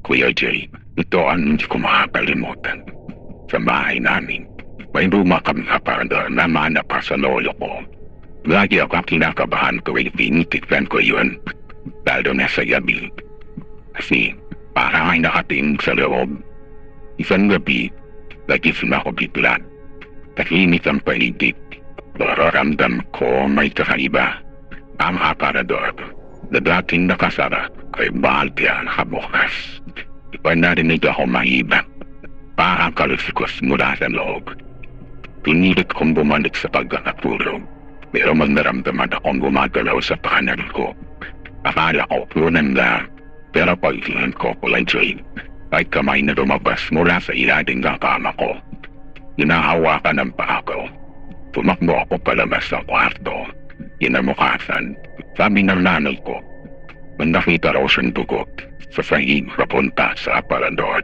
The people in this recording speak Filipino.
Kuya Jay, ito ang hindi ko makakalimutan. Sa bahay namin, may luma kami aparador na mana pa sa lolo ko. Lagi ako kinakabahan tuwing tinitignan ko yun, lalo na sa gabi. Kasi parang ay nakating sa loob. Isang gabi, nagising ako bigla. Tahimik ang paligid. Nararamdam ko may kakaiba. Ang aparador na dating nakasara ay baltya nakabukas. Iba narinig ako mahibang. Parang kalusikos mula sa loob. Pinilit kong bumalik sa pagkakatulog. Pero magnaramdaman akong gumagalaw sa pakanan ko. Akala ko punan lang. Pero pagtingin ko Kuya Jay, ay kamay na lumabas mula sa ilalim ng kama ko. Hinahawakan ng paa ko. Tumakbo ako palabas sa kwarto. Inamukasan, sabi ng nanay ko, nakita raw siyang dugot sa sahig papunta sa aparador.